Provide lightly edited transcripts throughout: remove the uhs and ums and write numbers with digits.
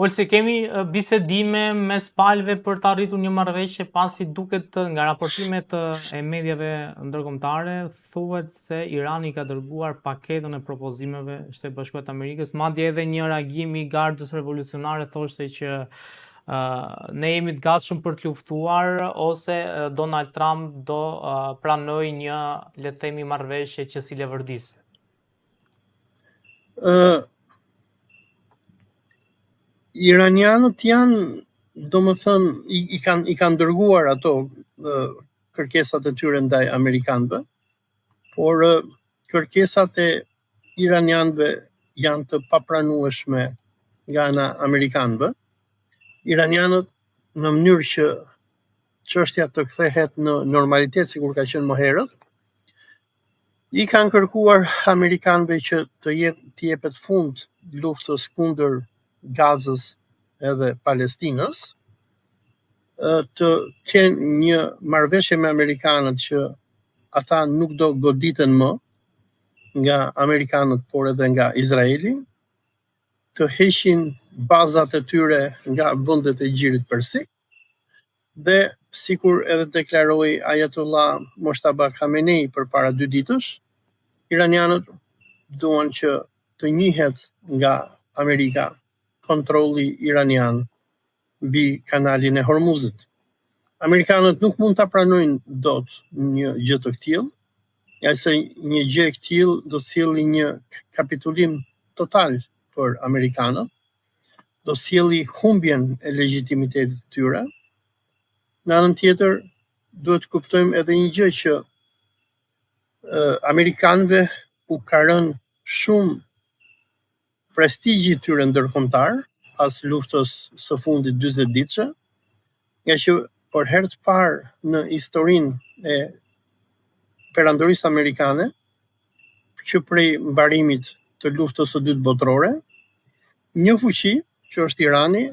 Olsi, kemi bisedime mes palëve për të arritur një marrëveshje, pasi duket nga raportimet e mediave ndërkombëtare, thuhet se Irani ka dërguar paketën e propozimeve Shtetit Bashkuar të Amerikës, madje edhe një reagim i Gardës Revolucionare thoshte që ne jemi të gatshëm për të luftuar, ose Donald Trump do pranoj një, le të themi, marrëveshje që si levërdis. Iranianët janë, domethënë, i kanë dërguar ato kërkesat e tyre ndaj amerikanëve, por kërkesat e iranianëve janë të papranueshme nga ana amerikanëve. Iranianët, në mënyrë që çështja të kthehet në normalitet sikur ka qenë më herët, i kanë kërkuar amerikanëve që të jepet fund luftës kundër Gazës edhe Palestinës, të kenë një marrëveshje me amerikanët që ata nuk do goditen më nga amerikanët, por edhe nga Izraeli, të heqin bazat e tyre nga vendet e Gjirit Persik, dhe sikur edhe deklaroi Ayatollah Moshtaba Khamenei përpara 2 ditësh, iranianët duan që të njihet nga Amerika kontrolli iranian mbi kanalin e Hormuzit. Amerikanët nuk mund ta pranojnë dot një gjë të tillë, ja se një gjë e tillë do të sjellë një kapitulim total për amerikanët, do sjelli humbjen e legjitimitetit të tyre. Në anën tjetër, duhet të kuptojmë edhe një gjë që amerikanëve u ka rënë shumë prestigji i tyre ndërkombëtar pas luftës së fundit 40 ditëshe, nga që për herë të parë në historinë e perandorisë amerikane, që prej mbarimit të luftës së dytë botërore, një fuqi, që është Irani,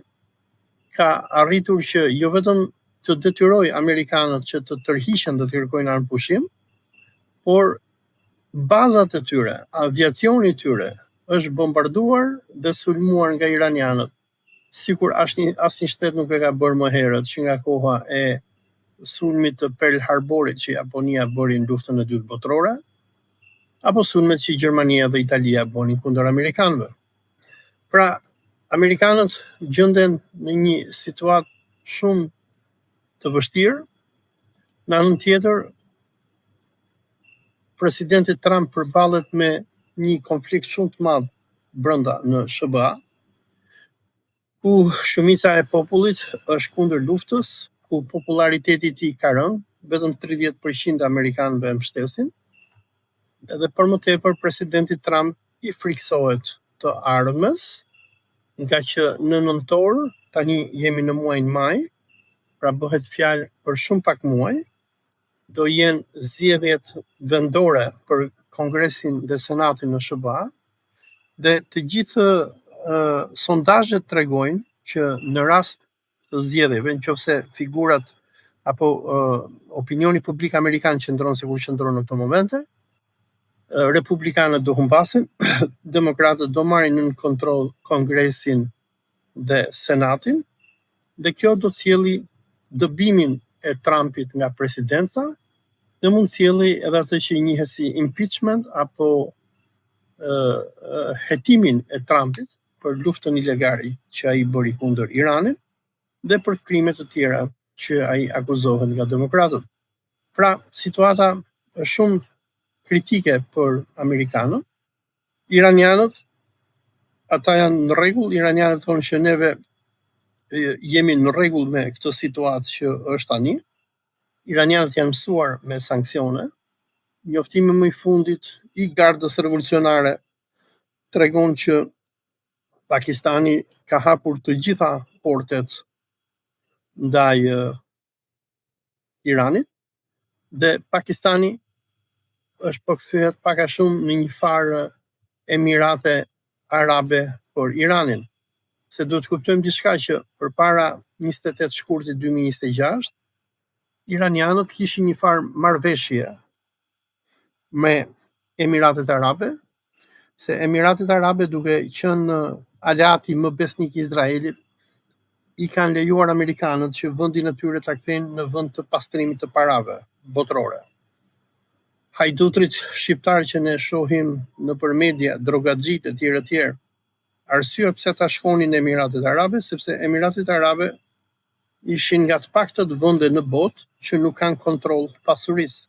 ka arritur që jo vetëm të detyrojë amerikanët që të tërhiqen dhe të kërkojnë armë pushim, por bazat e tyre, aviacioni i tyre është bombarduar dhe sulmuar nga iranianët, sikur asnjë shtet nuk e ka bërë më herët, që nga koha e sulmit të Pearl Harborit që Japonia bëri në luftën e dytë botërore, apo sulmet që Gjermania dhe Italia bënin kundër amerikanëve. Pra, amerikanët gjenden në një situatë shumë të vështirë. Në anën tjetër, presidenti Trump përballet me një konflikt shumë të madh brenda në SBA, ku shumica e popullit është kundër luftës, ku populariteti i tij ka rënë, vetëm 30% amerikanëve e mbështesin, edhe për më tepër presidenti Trump i friksohet të ardhmes, nga që në nëntor, tani jemi në muajin maj, pra bëhet fjalë për shumë pak muaj, do jenë zgjedhjet vendore për Kongresin dhe Senatin në SBA, dhe të gjithë sondazhet tregojnë që në rast të zgjedhjeve, nëse figurat apo opinioni publik amerikan qëndron sikur qëndron në këto momente, republikanët do humbasin, demokratët do marrin në kontroll Kongresin dhe Senatin, dhe kjo do të sjellë dëbimin e Trumpit nga presidenca, dhe mund sjelli edhe atë që njihet si impeachment apo hetimin e Trumpit për luftën ilegale që ai bëri kundër Iranit dhe për krime të tjera që ai akuzohet nga demokratët. Pra, situata është shumë kritike për amerikanët. Iranianët, ata janë në rregull, iranianët thonë që neve jemi në rregull me këtë situatë që është tani. Iranianët janë mësuar me sanksione. Njoftimi më i fundit i Gardës Revolucionare tregon që Pakistani ka hapur të gjitha portet ndaj Iranit, dhe Pakistani është përkthyet pak a shumë në një farë Emirate Arabe për Iranin. Se duhet të kuptojmë diçka, që përpara 28 shkurtit 2026, iranianët kishin një farë marrëveshje me Emiratet Arabe, se Emiratet Arabe duke qenë aleati më besnik i Izraelit i kanë lejuar amerikanët që vendin e tyre ta kthejnë në vend të pastrimit të parave botërore. Hajdutrit shqiptar që ne shohim nëpër media, drogaxhit e tjerë, arsyeja pse ata shkonin në Emiratet Arabe, sepse Emiratet Arabe ishin nga të paktët vende në botë që nuk kanë kontroll pasurisë.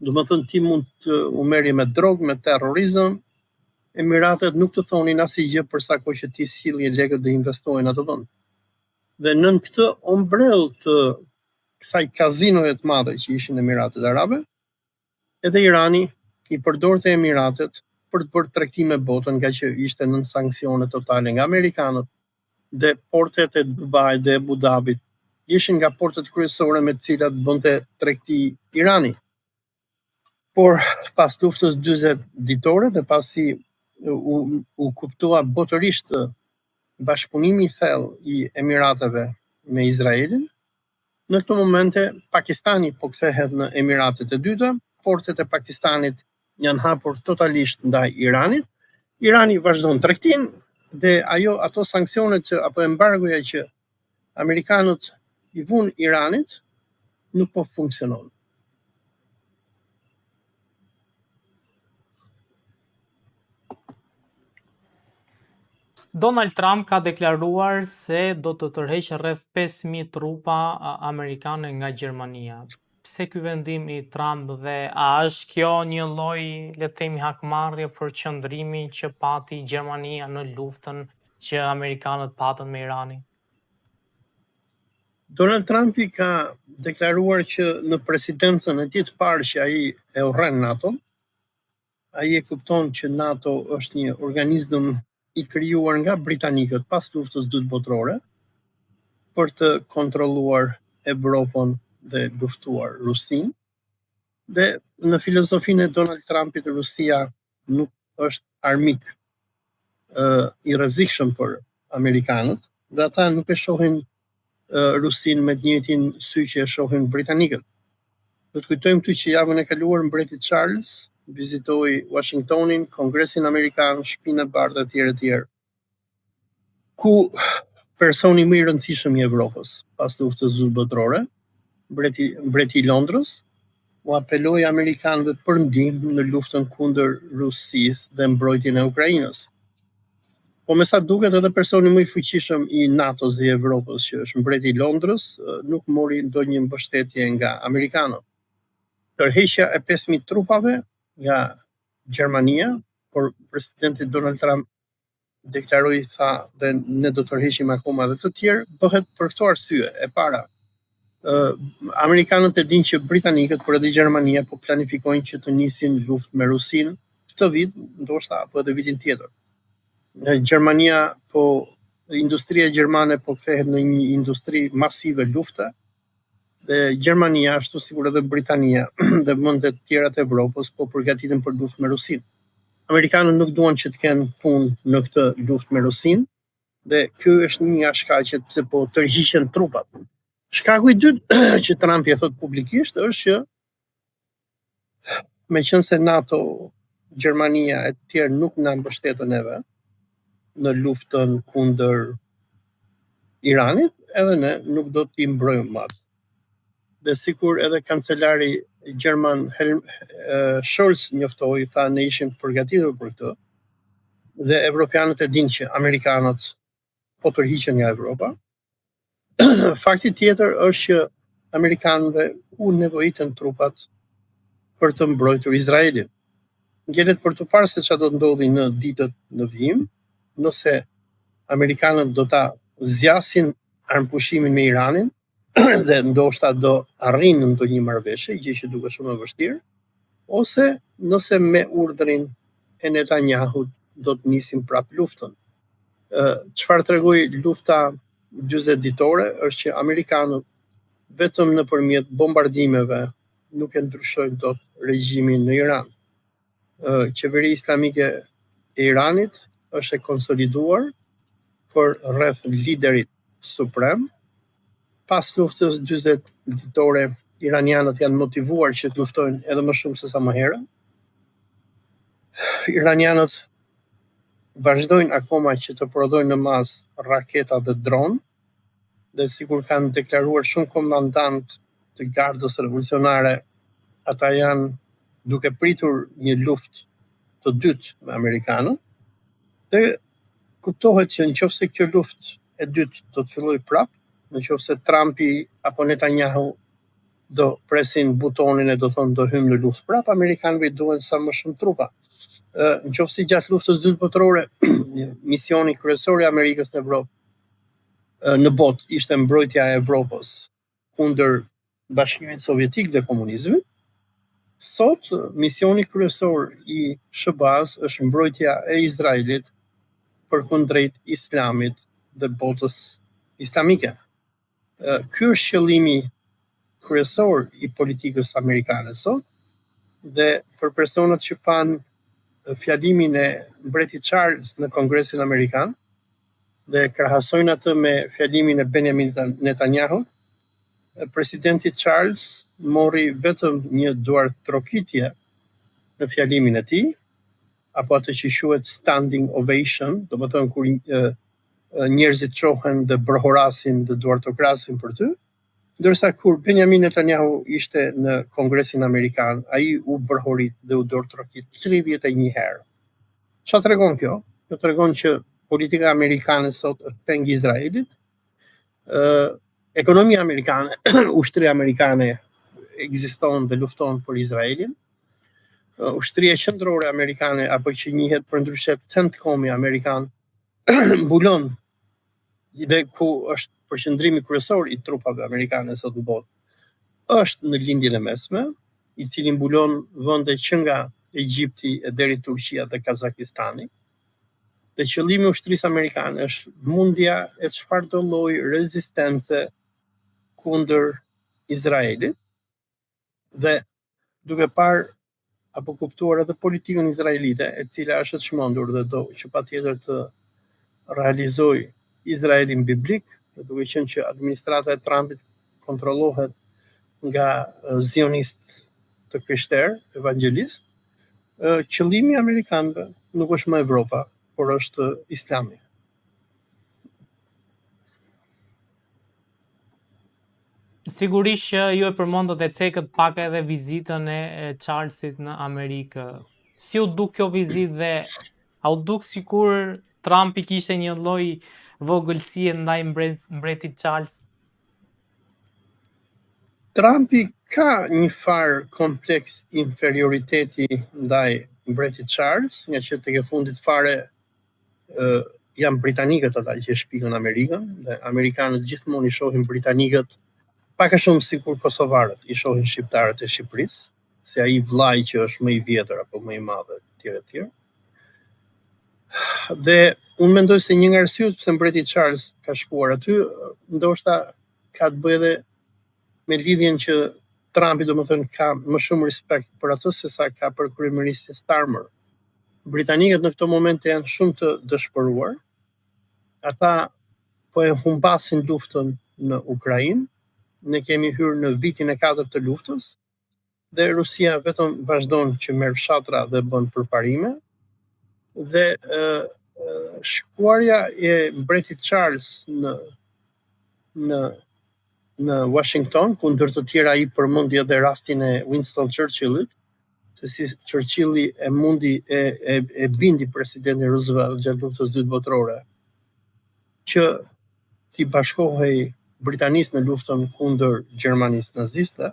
Do të thënë ti mund të u merrje me drogë, me terrorizëm, Emiratet nuk të thonin asgjë për sa kohë që ti sillje lekët dhe investohen ato vend. Dhe nën këtë ombrell të kësaj kazinoje të madhe që ishin në Emiratet Arabe, edhe Irani i përdorte Emiratet për të bërë tregti me botën, nga që ishte nën sanksione totale nga amerikanët, dhe portet e Dubai dhe Abu Dhabit ishin nga portet kryesore me të cilat bënte tregti Irani. Por pas luftës 40 ditore dhe pasi u kuptua botërisht bashkëpunimi i thellë i Emirateve me Izraelin, në këto momente Pakistani po kthehet në Emiratet e dyta, portet e Pakistanit janë hapur totalisht ndaj Iranit. Irani vazhdon tregtin dhe ato sanksionet që apo embargoja që amerikanët i vun Iranit nuk po funksionon. Donald Trump ka deklaruar se do të tërheqë rreth 5.000 trupa amerikane nga Gjermania. Pse ky vendim i Trump dhe a është kjo një lloj, le të themi, hakmarrje për qëndrimin që pati Gjermania në luftën që amerikanët patën me Iranin? Donald Trumpi ka deklaruar që në presidencën e tij të parë që ai e urren NATO, ai e kupton që NATO është një organizëm i krijuar nga britanikët pas luftës dytë botërore për të kontrolluar Evropën dhe luftuar Rusinë. Dhe në filozofinë e Donald Trumpit, Rusia nuk është armik i rrezikshëm për amerikanët, dhe ata nuk e shohin Rusinë me të njëjtin sy që e shohin britanikët. Do të kujtojmë këtu që javën e kaluar mbreti Charles vizitoi Washingtonin, Kongresin Amerikan, Shtëpinë e Bardhë e tjerë, ku personi më i rëndësishëm i Evropës pas luftës dytë botërore, mbreti i Londrës, u apeloi amerikanëve për ndihmë në luftën kundër Rusisë dhe mbrojtjen e Ukrainës. Po me sa duket edhe personi më i fuqishëm i NATO-s dhe Evropës, që është mbreti i Londrës, nuk mori ndonjë mbështetje nga amerikanët. Tërheqja e 5.000 trupave nga Gjermania, por presidenti Donald Trump deklaroi, tha, dhe ne do të tërheqim akoma edhe të tjerë, bëhet për këto arsye. E para, amerikanët e dinë që britanikët, por edhe Gjermania po planifikojnë që të nisin luftë me Rusinë këtë vit, ndoshta apo edhe vitin tjetër. Gjermania industria gjermane po kthehet në një industri masive lufte, dhe Gjermania, ashtu sikur edhe Britania dhe vendet tjera të Evropës po përgatiten për luftë me Rusinë. Amerikanët nuk duan që të kenë punë në këtë luftë me Rusinë, dhe ky është një nga shkaqet pse po tërhiqen trupat. Shkaku i dytë që Trumpi e thot publikisht është që meqense NATO, Gjermania e të tjerë nuk na mbështetën neve në luftën kundër Iranit, edhe ne nuk do t'i mbrojmë më. Dhe sikur edhe kancelari gjerman Scholz njoftoi, tha ne ishim përgatitur për këtë, dhe evropianët e dinë që amerikanët po tërhiqen nga Evropa. Fakti tjetër është që amerikanëve u nevojitën trupat për të mbrojtur Izraelin. Ngjelet për të parë se çfarë do të ndodhi në ditët në vijim, nëse amerikanët do ta zgjasin armëpushimin me Iranin dhe ndoshta do arrijnë në ndonjë marrëveshje, gjë që duket shumë e vështirë, ose nëse me urdhrin e Netanyahut do të nisin prapë luftën. Çfarë tregoi lufta 40 ditore është që amerikanët vetëm nëpërmjet bombardimeve nuk e ndryshojnë dot regjimin në Iran. Qeveria islamike e Iranit është e konsoliduar për rreth liderit suprem. Pas luftës 40 ditore, iranianët janë motivuar që të luftojnë edhe më shumë se sa më herët. Iranianët vazhdojnë akoma që të prodhojnë në masë raketa dhe dronë, dhe sikur kanë deklaruar shumë komandant të gardës revolucionare, ata janë duke pritur një luftë të dytë me Amerikanët, dhe kuptohet që nëse kjo luftë e dytë do të fillojë prapë, nëse Trumpi apo Netanyahu do presin butonin e do thonë do hymë në luftë prapë, amerikanëve duhen sa më shumë trupa. Nëse gjatë luftës dytë botërore misioni kryesor i Amerikës në Evropë në botë ishte mbrojtja e Evropës kundër Bashkimit Sovjetik dhe komunizmit, sot misioni kryesor i SBA-s është mbrojtja e Izraelit përkundrejt Islamit dhe botës islamike. Ky është qëllimi kryesor i politikës amerikane sot, dhe për personat që kanë fjalimin e mbretit Charles në Kongresin Amerikan dhe krahasojnë atë me fjalimin e Benjamin Netanyahu, presidenti Charles mori vetëm një duartrokitje në fjalimin e tij, apo atë që quhet standing ovation, do të thonë kur njerëzit çohen dhe brohorasin dhe duartokrasin për ty, ndërsa kur Benjamin Netanyahu ishte në Kongresin Amerikan, ai u brohorit dhe u duartrokit 31 herë. Çfarë tregon kjo? Kjo tregon që politika amerikane sot është peng Izraelit, ekonomia amerikane, ushtria amerikane ekziston dhe lufton për Izraelin, ushtria qendrore amerikane, apo që njihet përndryshe CENTCOM-i amerikan, mbulon dhe ku është përqendrimi kryesor i trupave amerikane sot në botë, është në lindjen e mesme, i cili mbulon vende që nga Egjipti e deri Turqia dhe Kazakistani. Dhe qëllimi i ushtrisë amerikane është mundja e çfarëdo lloji rezistence kundër Izraelit, dhe duke parë apo kuptuar edhe politikën izraelite, e cila është e çmendur dhe do që patjetër të realizojë Izraelin biblik, duke qenë që administrata e Trumpit kontrollohet nga zionist të krishterë, evangelist, qëllimi amerikanëve nuk është më Evropa, por është Islami. Sigurisht që ju e përmendët e cekët pak edhe vizitën e Charlesit në Amerikë. Si u duk kjo vizitë dhe a u duk sikur Trumpi kishte një lloj vogëlsie ndaj mbretit Charles? Trumpi ka një farë kompleks inferioriteti ndaj mbretit Charles, nga që tek e fundit fare janë britanikët ata që shpikën Amerikën, dhe amerikanët gjithmonë i shohin britanikët pak a shumë sikur kosovarët i shohin shqiptarët e Shqipërisë, se ai vllai që është më i vjetër apo më i madh etj. Dhe unë mendoj se një nga arsyet pse mbreti Charles ka shkuar aty, ndoshta ka të bëjë edhe me lidhjen që Trumpi domethënë ka më shumë respekt për atë se sa ka për kryeministin Starmer. Britanikët në këto momente janë shumë të dëshpëruar. Ata po e humbasin luftën në Ukrainë. Ne kemi hyrë në vitin e 4 të luftës, dhe Rusia vetëm vazhdon që merr fshatra dhe bën përparime, dhe shkuarja e mbretit Charles në Washington, ku ndër të tjera ai përmendi edhe rastin e Winston Churchillit, se si Churchilli e mundi e bindi presidentin Roosevelt gjatë luftës dytë botërore që t'i bashkohej Britanisë në luftën kundër Gjermanisë naziste.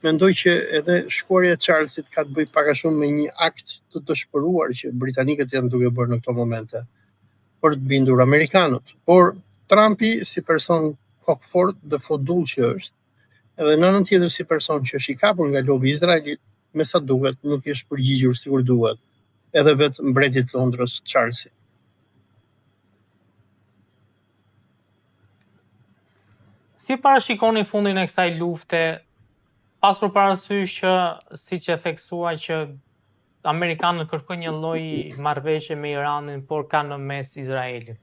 Mendoj që edhe shkuarja e Charlesit ka të bëjë pak a shumë me një akt të dëshpëruar që britanikët janë duke bërë në këto momente për të bindur amerikanët. Por Trumpi si person kokfort dhe fodull që është, edhe në anën tjetër si person që është i kapur nga lobi i Izraelit, me sa duket nuk është përgjigjur sikur duhet, edhe vetë mbretit Londrës Charlesi. Si parashikoni fundin e kësaj lufte, pasur parasysh që, siç e theksua, që amerikanët kërkojnë një lloj marrëveshje me Iranin, por kanë në mes Izraelin?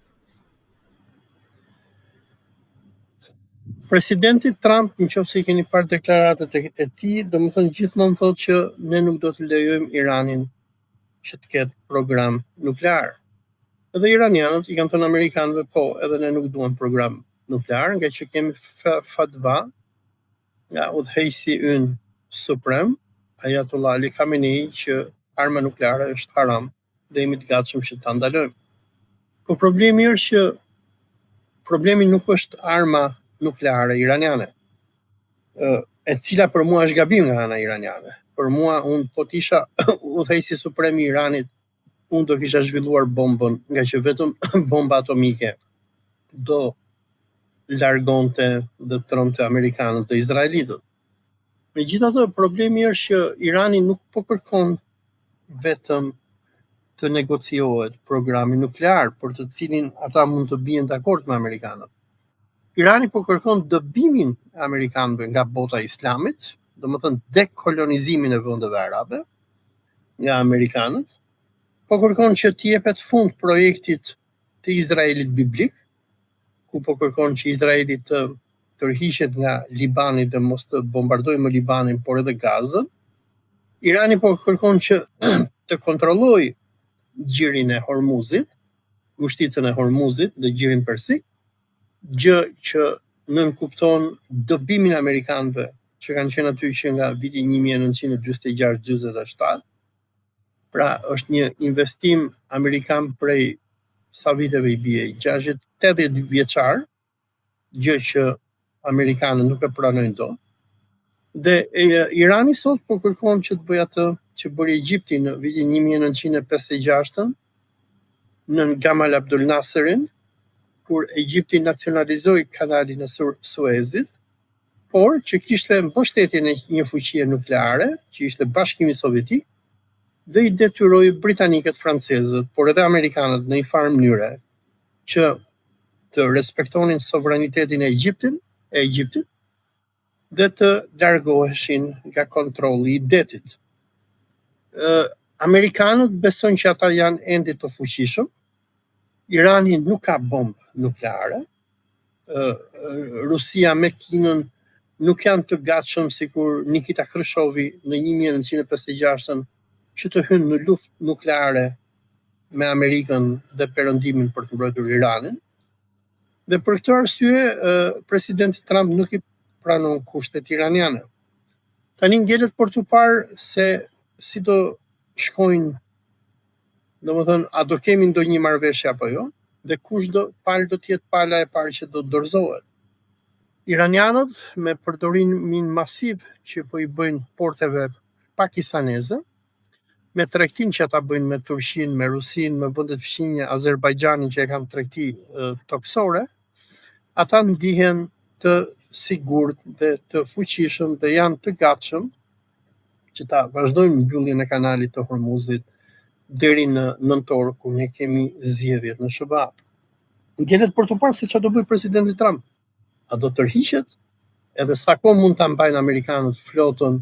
Presidenti Trump, nëse i keni parë deklaratat e tij, domethënë gjithmonë thotë që ne nuk do të lejojmë Iranin që të ketë program nuklear. Edhe iranianët i kanë thënë amerikanëve po, edhe ne nuk duam program nuklear, nga që kemi fatva nga udhëheqësi ynë suprem, Ayatollah Ali Khamenei, që arma nukleare është haram dhe jemi të gatshëm që ta ndalojmë. Po problemi nuk është arma nukleare iraniane, e cila për mua është gabim nga ana iraniane. Për mua, unë po t'isha udhëheqësi suprem i Iranit, unë do kisha zhvilluar bombën, nga që vetëm bomba atomike do largonte dhe tronte amerikanët dhe izraelitët. Megjithatë, problemi është që Irani nuk po kërkon vetëm të negociohet programi nuklear, për të cilin ata mund të bien dakord me amerikanët. Irani po kërkon dëbimin e amerikanëve nga bota e islamit, domethënë dekolonizimin e vendeve arabe nga amerikanët, po kërkon që t'i jepet fund projektit të Izraelit biblik, ku po kërkon që Izraeli të tërhiqet nga Libani dhe mos të bombardojë më Libanin, por edhe Gazën. Irani po kërkon që të kontrollojë gjirin e Hormuzit, ngushticën e Hormuzit dhe gjirin persik, gjë që nënkupton dëbimin e amerikanëve që kanë qenë aty që nga viti 1946-47. Pra është një investim amerikan prej sa viteve i bie, 60-80 vjeçar, gjë që amerikanët nuk e pranojnë dot. Dhe Irani sot po kërkon që të bëjë atë që bëri Egjipti në vitin 1956 në Gamal Abdul Nasserin, kur Egjipti nacionalizoi kanalin e Suezit, por që kishte mbështetjen e një fuqie nukleare, që ishte Bashkimi Sovjetik, dhe i detyroi britanikët, francezët, por edhe amerikanët në një farë mënyre që të respektonin sovranitetin e Egjiptit dhe të largoheshin nga kontrolli i detit. Amerikanët besojnë që ata janë ende të fuqishëm. Irani nuk ka bombë nukleare. Rusia me Kinën nuk janë të gatshëm sikur Nikita Khrushchevi në 1956 që të hynë në luftë nukleare me Amerikën dhe Perëndimin për të mbrojtur Iranin. Dhe për këtë arsye, presidenti Trump nuk i pranon kushtet iraniane. Tani ngelet për të parë se si do shkojnë, domethënë, a do kemi ndonjë marrëveshje apo jo, dhe kush do t'jetë pala e parë që do dorëzohet. Iranianët me përdorimin masiv që po i bëjnë porteve pakistaneze, me tregtin që ata bëjnë me Turqinë, me Rusinë, me vendet fqinje, Azerbajxhanin që e kanë tregti toksore, ata ndihen të sigurt dhe të fuqishëm dhe janë të gatshëm që ta vazhdojnë mbylljen e kanalit të Hormuzit deri në nëntor, ku ne kemi zgjedhjet në SBA. Ngjelet për të parë se çfarë do bëjë presidenti Trump. A do tërhiqet? Edhe sa kohë mund ta mbajnë amerikanët flotën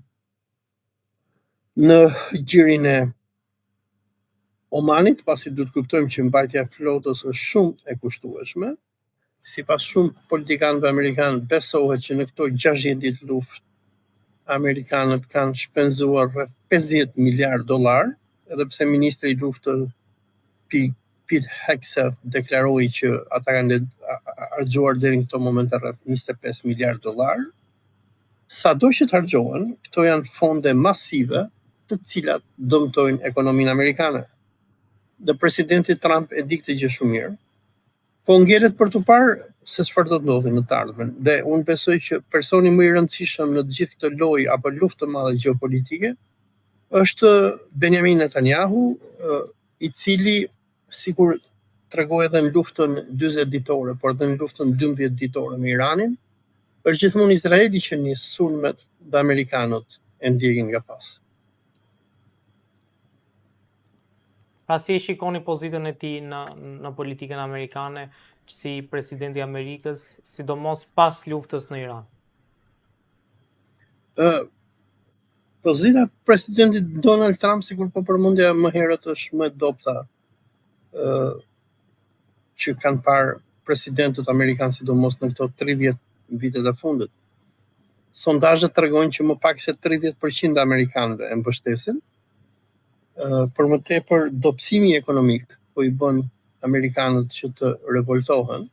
në gjirin e Omanit, pasi duhet kuptojmë që mbajtja e flotës është shumë e kushtueshme. Sipas shumë politikanëve amerikanë, besohet që në këto 60 ditë luftë amerikanët kanë shpenzuar rreth $50 miliardë, edhe pse ministri i luftës Pete Hegseth deklaroi që ata kanë harxuar deri në këtë moment rreth $25 miliardë. Sado që të harxohen, këto janë fonde masive të cilat dëmtojnë ekonominë amerikane. Dhe presidenti Trump e di këtë gjë shumë mirë. Po ngjelet për të parë se çfarë do të ndodhi në të ardhmen. Dhe unë besoj që personi më i rëndësishëm në të gjithë këtë lojë apo luftë të madhe gjeopolitike është Benjamin Netanyahu, i cili, sikur tregoi edhe në luftën 40 ditore, por edhe në luftën 12 ditore me Iranin, është gjithmonë Izraeli që nis sulmet dhe amerikanët e ndjekin nga pas. Pra si e shikoni pozitën e tij në politikën amerikane si presidenti i Amerikës, sidomos pas luftës në Iran? Pozita e presidentit Donald Trump, sikur po përmendja më herët, është më dobta që kanë parë presidentët amerikanë, sidomos në këto 30 vitet e fundit. Sondazhet tregojnë që më pak se 30% e amerikanëve e mbështesin. Për më tepër, dobësimi ekonomik po i bën amerikanët që të revoltohen.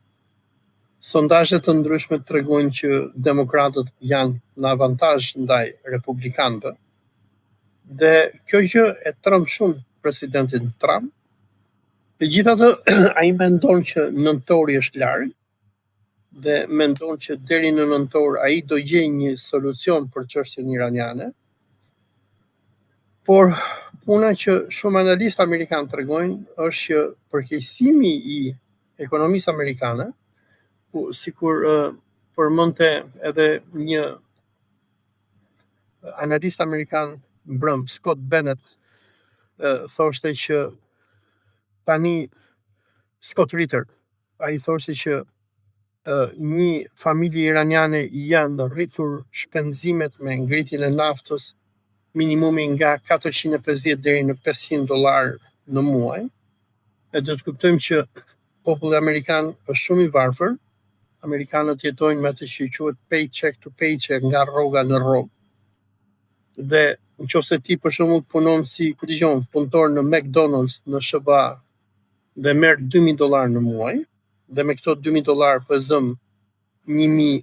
Sondazhet të ndryshme tregojnë që demokratët janë në avantazh ndaj republikanëve. Dhe kjo gjë e tremb shumë presidentin Trump. Megjithatë, ai mendon që nëntori është larg dhe mendon që deri në nëntor ai do gjejë një solucion për çështjen iraniane. Por puna që shumë analistë amerikanë tregojnë është që përkeqësimi i ekonomisë amerikane, sikur përmendte edhe një analist amerikan mbrëm, Scott Bennett, thoshte që tani Scott Ritter, ai thoshte që një familje iraniane janë rritur shpenzimet me ngritjen e naftës minimumi nga 450 deri në $500 në muaj. E do të kuptojmë që populli amerikan është shumë i varfër. Amerikanët jetojnë me atë që quhet paycheck to paycheck, nga rroga në rrogë. Dhe nëse ti për shembull punon si punëtor në McDonald's në SBA dhe merr $2000 në muaj, dhe me këto $2000 për zëm 1000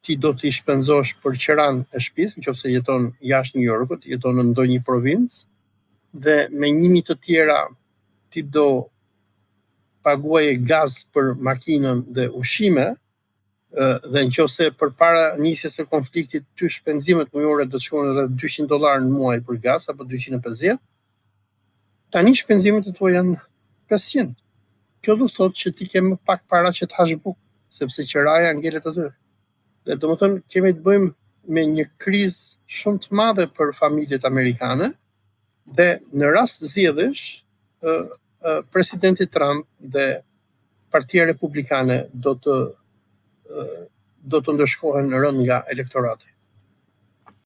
ti do t'i shpenzosh për qiran e shtëpisë, nëse jeton jashtë New Yorkut, jeton në ndonjë provincë, dhe me 1000 të tjera ti do paguaje gaz për makinën dhe ushqime, dhe nëse përpara nisjes së konfliktit ty shpenzimet mujore do të shkojnë rreth $200 në muaj për gaz apo 250, tani shpenzimet e tua janë 500. Kjo do të thotë që ti ke më pak para që të hash bukë, sepse qiraja ngelet aty. Dhe domethënë kemi të bëjmë me një krizë shumë të madhe për familjet amerikane, dhe në rast zgjedhësh presidenti Trump dhe Partia Republikane do të ndëshkohen rënd nga elektorati.